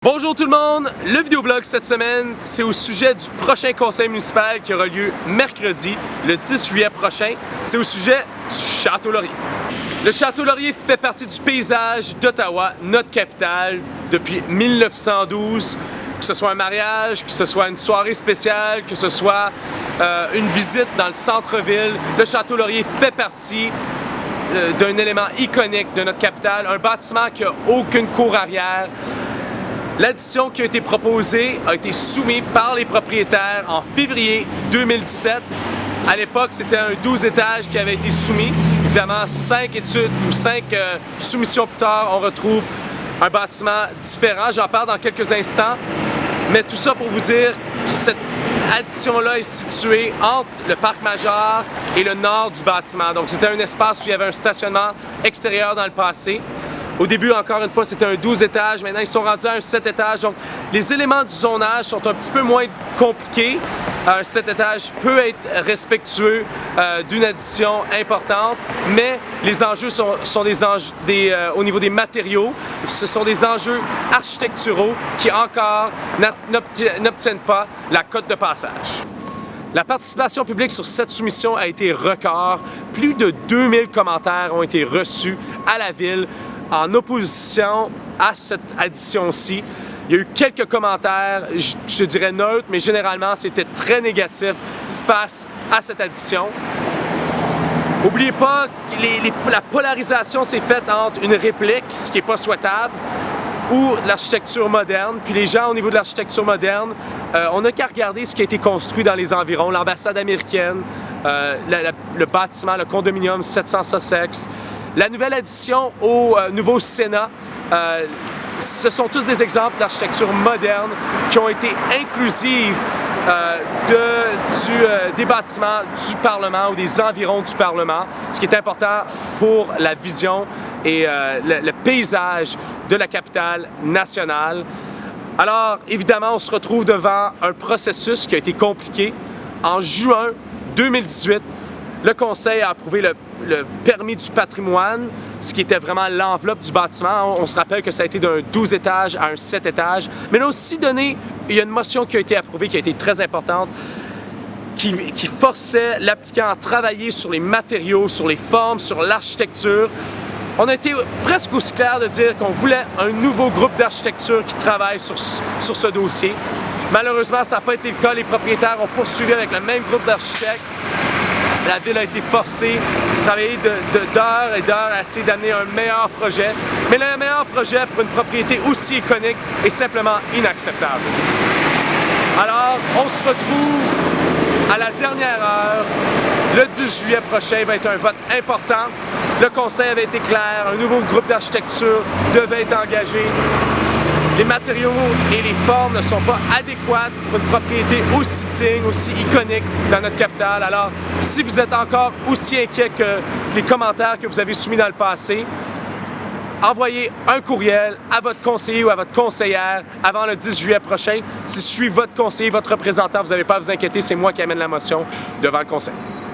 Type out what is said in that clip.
Bonjour tout le monde! Le vidéoblog cette semaine, c'est au sujet du prochain conseil municipal qui aura lieu mercredi, le 10 juillet prochain. C'est au sujet du Château Laurier. Le Château Laurier fait partie du paysage d'Ottawa, notre capitale, depuis 1912. Que ce soit un mariage, que ce soit une soirée spéciale, que ce soit une visite dans le centre-ville, le Château Laurier fait partie d'un élément iconique de notre capitale, un bâtiment qui n'a aucune cour arrière. L'addition qui a été proposée a été soumise par les propriétaires en février 2017. À l'époque, c'était un 12 étages qui avait été soumis. Évidemment, 5 études ou 5 soumissions plus tard, on retrouve un bâtiment différent. J'en parle dans quelques instants. Mais tout ça pour vous dire que cette addition-là est située entre le parc majeur et le nord du bâtiment. Donc, c'était un espace où il y avait un stationnement extérieur dans le passé. Au début, encore une fois, c'était un 12 étages. Maintenant, ils sont rendus à un 7 étages. Donc, les éléments du zonage sont un petit peu moins compliqués. Un 7 étages peut être respectueux d'une addition importante, mais les enjeux sont des enjeux au niveau des matériaux. Ce sont des enjeux architecturaux qui encore n'obtiennent pas la cote de passage. La participation publique sur cette soumission a été record. Plus de 2000 commentaires ont été reçus à la Ville en opposition à cette addition-ci. Il y a eu quelques commentaires, je dirais neutres, mais généralement c'était très négatif face à cette addition. N'oubliez pas que la polarisation s'est faite entre une réplique, ce qui n'est pas souhaitable, ou de l'architecture moderne. Puis les gens, au niveau de l'architecture moderne, on n'a qu'à regarder ce qui a été construit dans les environs, l'ambassade américaine, le bâtiment, le condominium 700 Sussex, la nouvelle addition au nouveau Sénat. Ce sont tous des exemples d'architecture moderne qui ont été inclusives des bâtiments du Parlement ou des environs du Parlement, ce qui est important pour la vision et le paysage de la capitale nationale. Alors, évidemment, on se retrouve devant un processus qui a été compliqué. En juin 2018, le Conseil a approuvé le permis du patrimoine, ce qui était vraiment l'enveloppe du bâtiment. On se rappelle que ça a été d'un 12 étages à un 7 étages. Mais il a aussi donné, il y a une motion qui a été approuvée, qui a été très importante, qui forçait l'applicant à travailler sur les matériaux, sur les formes, sur l'architecture. On a été presque aussi clair de dire qu'on voulait un nouveau groupe d'architecture qui travaille sur ce dossier. Malheureusement, ça n'a pas été le cas. Les propriétaires ont poursuivi avec le même groupe d'architectes. La Ville a été forcée de travailler d'heures et d'heures à essayer d'amener un meilleur projet. Mais le meilleur projet pour une propriété aussi iconique est simplement inacceptable. Alors, on se retrouve à la dernière heure. Le 10 juillet prochain va être un vote important. Le Conseil avait été clair, un nouveau groupe d'architecture devait être engagé. Les matériaux et les formes ne sont pas adéquates pour une propriété aussi digne, aussi iconique dans notre capitale. Alors, si vous êtes encore aussi inquiet que les commentaires que vous avez soumis dans le passé, envoyez un courriel à votre conseiller ou à votre conseillère avant le 10 juillet prochain. Si je suis votre conseiller, votre représentant, vous n'avez pas à vous inquiéter, c'est moi qui amène la motion devant le Conseil.